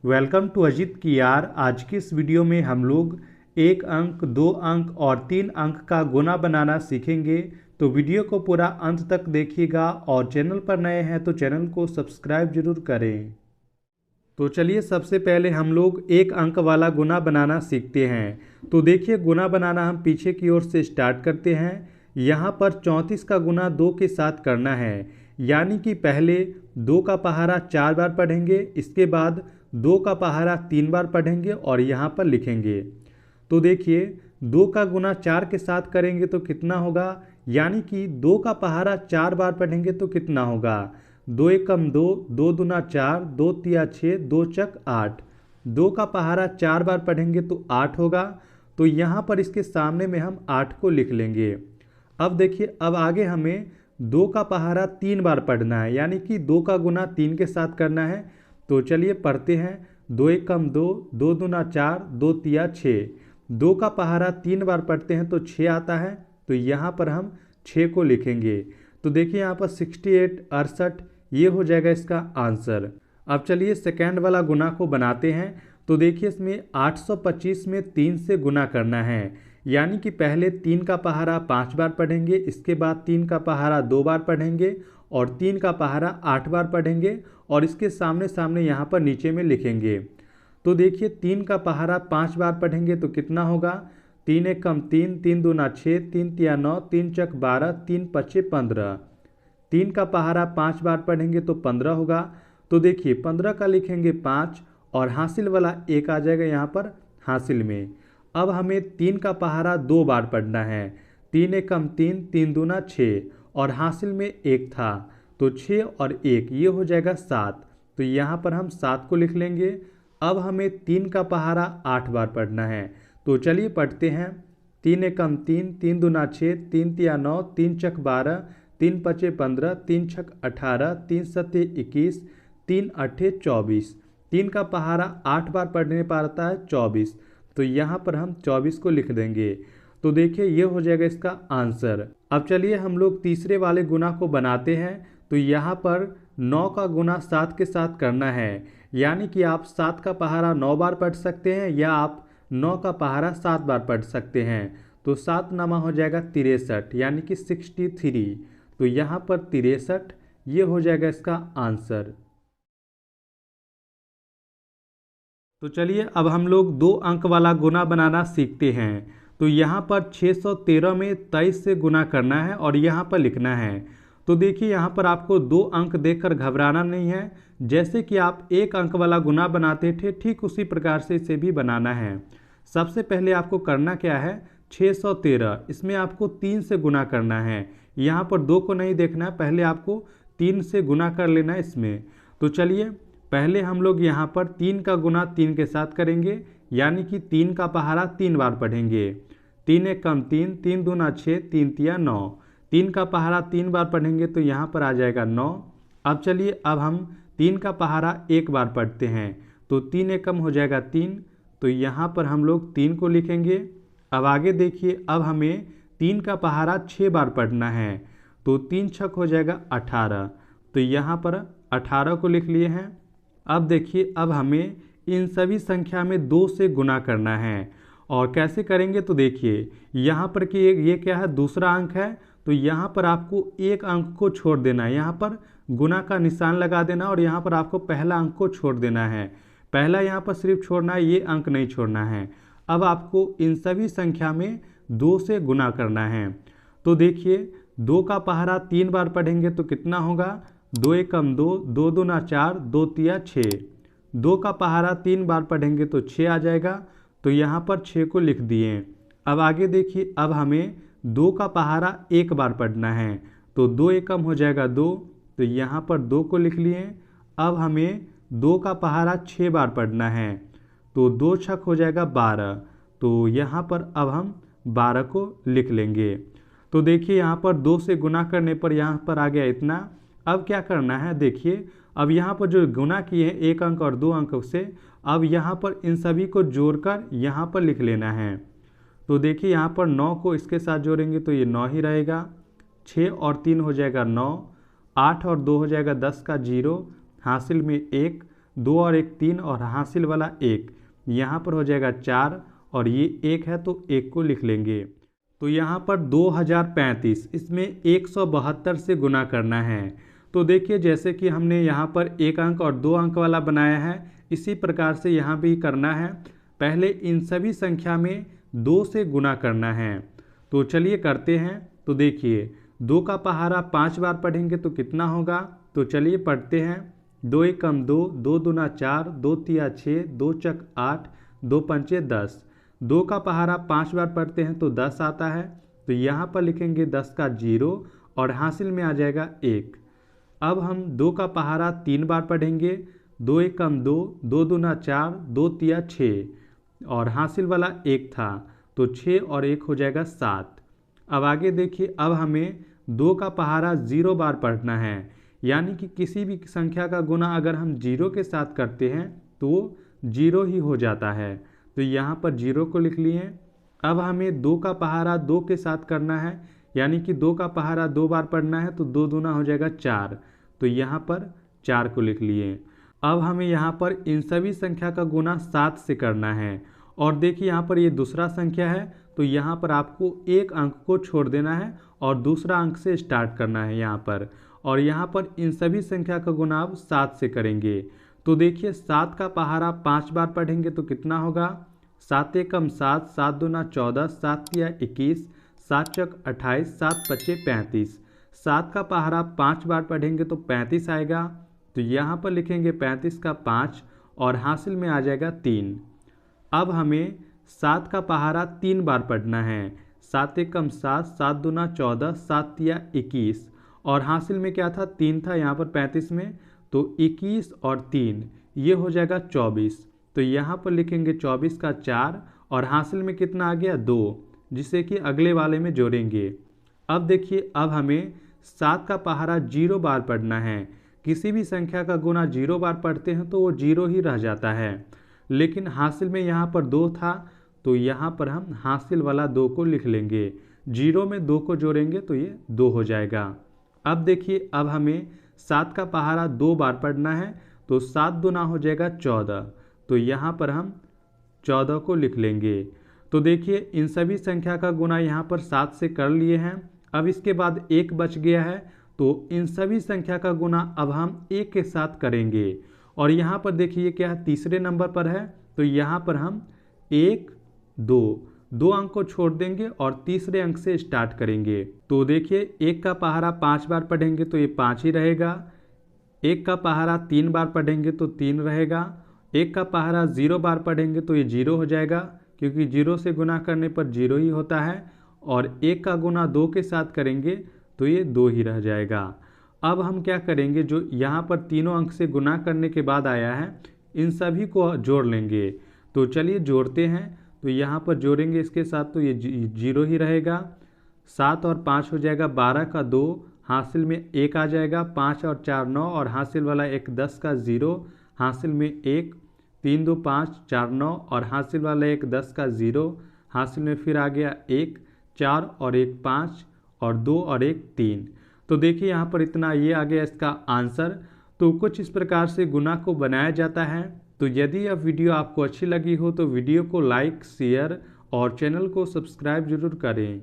Welcome to Ajit की यार। आज की इस वीडियो में हम लोग 1 अंक, 2 अंक और 3 अंक का गुना बनाना सीखेंगे। तो वीडियो को पूरा अंत तक देखिएगा और चैनल पर नए हैं तो चैनल को सब्सक्राइब जरूर करें। तो चलिए सबसे पहले हम लोग 1 अंक वाला गुना बनाना सीखते हैं। तो देखिए गुना बनाना हम पीछे की ओर से स्टार्ट करते हैं। यहाँ पर 34 का गुना 2 के साथ करना है, यानी कि पहले 2 का पहाड़ा 4 बार पढ़ेंगे, इसके बाद 2 का पहाड़ा 3 बार पढ़ेंगे और यहाँ पर लिखेंगे। तो देखिए 2 का गुना 4 के साथ करेंगे तो कितना होगा, यानी कि 2 का पहाड़ा 4 बार पढ़ेंगे तो कितना होगा, 2 एकम 2, 2 दूना 4, 2 तिया 6, 2 चक 8। 2 का पहाड़ा 4 बार पढ़ेंगे तो 8 होगा। तो यहाँ पर इसके सामने में हम 8 को लिख लेंगे। अब देखिए अब आगे हमें 2 का पहाड़ा 3 बार पढ़ना है, यानी कि 2 का गुना 3 के साथ करना है। तो चलिए पढ़ते हैं। 2 एकम 2, 2 दूना 4, 2 तिया 6। 2 का पहाड़ा 3 बार पढ़ते हैं तो 6 आता है। तो यहाँ पर हम 6 को लिखेंगे। तो देखिए यहाँ पर 68 68 ये हो जाएगा इसका आंसर। अब चलिए सेकेंड वाला गुना को बनाते हैं। तो देखिए इसमें 825 में 3 से गुना करना है, यानी कि पहले 3 का पहाड़ा 5 बार पढ़ेंगे, इसके बाद 3 का पहाड़ा 2 बार पढ़ेंगे और 3 का पहाड़ा 8 बार पढ़ेंगे और इसके सामने सामने यहाँ पर नीचे में लिखेंगे। तो देखिए 3 का पहाड़ा 5 बार पढ़ेंगे तो कितना होगा, 3 एकम 3, 3 दूना 6, 3 तिया 9, 3 चक 12, 3 पचे 15। 3 का पहाड़ा 5 बार पढ़ेंगे तो 15 होगा। तो देखिए 15 का लिखेंगे 5 और हासिल वाला 1 आ जाएगा यहाँ पर हासिल में। अब हमें 3 का पहाड़ा 2 बार पढ़ना है, 3 एकम 3, 3 दूना 6 और हासिल में 1 था तो 6 और 1 ये हो जाएगा 7। तो यहाँ पर हम 7 को लिख लेंगे। अब हमें 3 का पहाड़ा 8 बार पढ़ना है। तो चलिए पढ़ते हैं। 3 एकम 3, 3 दूना 6, 3 तिया 9, 3 चक 12, 3 पचे 15, 3 छक 18, 3 सत्ते 21, 3 अट्ठे 24। 3 का पहाड़ा 8 बार पढ़ने पर आता है 24। तो यहाँ पर हम 24 को लिख देंगे। तो देखिए ये हो जाएगा इसका आंसर। अब चलिए हम लोग तीसरे वाले गुना को बनाते हैं। तो यहाँ पर 9 का गुना 7 के साथ करना है, यानी कि आप 7 का पहाड़ा 9 बार पढ़ सकते हैं या आप 9 का पहाड़ा 7 बार पढ़ सकते हैं। तो 7 नामा हो जाएगा 63, यानी कि 63। तो यहाँ पर 63 ये हो जाएगा इसका आंसर। तो चलिए अब हम लोग 2 अंक वाला गुना बनाना सीखते हैं। तो यहाँ पर 613 में 23 से गुना करना है और यहाँ पर लिखना है। तो देखिए यहाँ पर आपको 2 अंक देखकर घबराना नहीं है। जैसे कि आप 1 अंक वाला गुना बनाते थे ठीक उसी प्रकार से इसे भी बनाना है। सबसे पहले आपको करना क्या है, 613 इसमें आपको 3 से गुना करना है। यहाँ पर 2 को नहीं देखना है, पहले आपको 3 से गुना कर लेना है इसमें। तो चलिए पहले हम लोग यहाँ पर 3 का गुना 3 के साथ करेंगे, यानी कि 3 का पहाड़ा 3 बार पढ़ेंगे। 3 एकम 3, 3 दूना 6, 3 तिया 9। 3 का पहाड़ा 3 बार पढ़ेंगे तो यहाँ पर आ जाएगा 9। अब चलिए अब हम 3 का पहाड़ा 1 बार पढ़ते हैं। तो 3 एकम हो जाएगा 3। तो यहाँ पर हम लोग 3 को लिखेंगे। अब आगे देखिए अब हमें 3 का पहाड़ा 6 बार पढ़ना है। तो 3 छक हो जाएगा 18। तो यहाँ पर 18 को लिख लिए हैं। अब देखिए अब हमें इन सभी संख्या में 2 से गुना करना है। और कैसे करेंगे, तो देखिए यहाँ पर कि ये क्या है, दूसरा अंक है। तो यहाँ पर आपको 1 अंक को छोड़ देना है, यहाँ पर गुना का निशान लगा देना और यहाँ पर आपको पहला अंक को छोड़ देना है। पहला यहाँ पर सिर्फ छोड़ना है, ये अंक नहीं छोड़ना है। अब आपको इन सभी संख्या में 2 से गुना करना है। तो देखिए 2 का पहाड़ा 3 बार पढ़ेंगे तो कितना होगा, 2 एकम 2, 2 दूना 4, 2 तिया 6। 2 का पहाड़ा 3 बार पढ़ेंगे तो 6 आ जाएगा। तो यहाँ पर 6 को लिख दिए। अब आगे देखिए अब हमें 2 का पहाड़ा 1 बार पढ़ना है। तो 2 एकम हो जाएगा 2। तो यहाँ पर 2 को लिख लिए। अब हमें 2 का पहाड़ा 6 बार पढ़ना है। तो 2 छक हो जाएगा 12। तो यहाँ पर अब हम 12 को लिख लेंगे। तो देखिए यहाँ पर 2 से गुना करने पर यहाँ पर आ गया इतना। अब क्या करना है, देखिए अब यहाँ पर जो गुना किए हैं 1 अंक और 2 अंक से, अब यहाँ पर इन सभी को जोड़कर यहाँ पर लिख लेना है। तो देखिए यहाँ पर 9 को इसके साथ जोड़ेंगे तो ये 9 ही रहेगा। 6 और 3 हो जाएगा 9, 8 और 2 हो जाएगा 10 का 0, हासिल में 1, 2 और 1 3 और हासिल वाला 1, यहाँ पर हो जाएगा 4 और ये 1 है तो 1 को लिख लेंगे। तो यहाँ पर 2035 इसमें 172 से गुना करना है। तो देखिए जैसे कि हमने यहाँ पर 1 अंक और 2 अंक वाला बनाया है, इसी प्रकार से यहाँ भी करना है। पहले इन सभी संख्या में 2 से गुना करना है। तो चलिए करते हैं। तो देखिए 2 का पहाड़ा 5 बार पढ़ेंगे तो कितना होगा, तो चलिए पढ़ते हैं। 2 एकम 2, 2 दूना 4, 2 तिया 6, 2 चक 8, 2 पंचे 10। 2 का पहाड़ा 5 बार पढ़ते हैं तो 10 आता है। तो यहाँ पर लिखेंगे 10 का 0 और हासिल में आ जाएगा 1। अब हम 2 का पहाड़ा 3 बार पढ़ेंगे। 2 एकम 2, 2 दूना 4, 2 तिया 6 और हासिल वाला 1 था तो 6 और 1 हो जाएगा 7। अब आगे देखिए, अब हमें 2 का पहाड़ा 0 बार पढ़ना है, यानी कि किसी भी संख्या का गुना अगर हम 0 के साथ करते हैं तो 0 ही हो जाता है। तो यहाँ पर 0 को लिख लिए। अब हमें 2 का पहाड़ा 2 के साथ करना है, यानी कि 2 का पहाड़ा 2 बार पढ़ना है तो 2 दूना हो जाएगा 4, तो यहाँ पर 4 को लिख लिए। अब हमें यहाँ पर इन सभी संख्या का गुना 7 से करना है। और देखिए यहाँ पर ये दूसरा संख्या है तो यहाँ पर आपको एक अंक को छोड़ देना है और दूसरा अंक से स्टार्ट करना है यहाँ पर। और यहाँ पर इन सभी संख्या का गुना आप 7 से करेंगे। तो देखिए 7 का पहाड़ा 5 बार पढ़ेंगे तो कितना होगा, 7 एकम 7, 7 दूना 14, 7 तिया 21, 7 चक 28, 7 पचे 35। 7 का पहाड़ा 5 बार पढ़ेंगे तो 35 आएगा। तो यहाँ पर लिखेंगे 35 का 5 और हासिल में आ जाएगा 3। अब हमें 7 का पहाड़ा 3 बार पढ़ना है। 7 एकम 7, 7 दूना 14, 7 तिया 21 और हासिल में क्या था, 3 था यहाँ पर 35 में, तो 21 और 3 ये हो जाएगा 24। तो यहाँ पर लिखेंगे 24 का 4 और हासिल में कितना आ गया 2, जिसे कि अगले वाले में जोड़ेंगे। अब देखिए, अब हमें 7 का पहाड़ा 0 बार पढ़ना है। किसी भी संख्या का गुना 0 बार पढ़ते हैं तो वो 0 ही रह जाता है, लेकिन हासिल में यहाँ पर 2 था तो यहाँ पर हम हासिल वाला 2 को लिख लेंगे। 0 में 2 को जोड़ेंगे तो ये 2 हो जाएगा। अब देखिए, अब हमें 7 का पहाड़ा 2 बार पढ़ना है तो 7 दूना हो जाएगा 14, तो यहाँ पर हम 14 को लिख लेंगे। तो देखिए इन सभी संख्या का गुना यहाँ पर 7 से कर लिए हैं। अब इसके बाद 1 बच गया है तो इन सभी संख्या का गुना अब हम 1 के साथ करेंगे। और यहाँ पर देखिए क्या है, तीसरे नंबर पर है तो यहाँ पर हम 1 2 अंक को छोड़ देंगे और तीसरे अंक से स्टार्ट करेंगे। तो देखिए 1 का पहाड़ा 5 बार पढ़ेंगे तो ये 5 ही रहेगा। 1 का पहाड़ा 3 बार पढ़ेंगे तो 3 रहेगा। 1 का पहाड़ा 0 बार पढ़ेंगे तो ये 0 हो जाएगा, क्योंकि 0 से गुना करने पर 0 ही होता है। और 1 का गुना 2 के साथ करेंगे तो ये 2 ही रह जाएगा। अब हम क्या करेंगे, जो यहाँ पर तीनों अंक से गुना करने के बाद आया है इन सभी को जोड़ लेंगे। तो चलिए जोड़ते हैं। तो यहाँ पर जोड़ेंगे इसके साथ तो ये 0 ही रहेगा। 7 और 5 हो जाएगा 12 का 2, हासिल में 1 आ जाएगा। 5 और 4 9 और हासिल वाला 1 10 का 0, हासिल में 1। 3 2 5 4 9 और हासिल वाला 1 10 का 0, हासिल में फिर आ गया 1। 4 और 1 5 और 2 और 1 3। तो देखिए यहाँ पर इतना ये आ गया इसका आंसर। तो कुछ इस प्रकार से गुना को बनाया जाता है। तो यदि यह वीडियो आपको अच्छी लगी हो तो वीडियो को लाइक, शेयर और चैनल को सब्सक्राइब जरूर करें।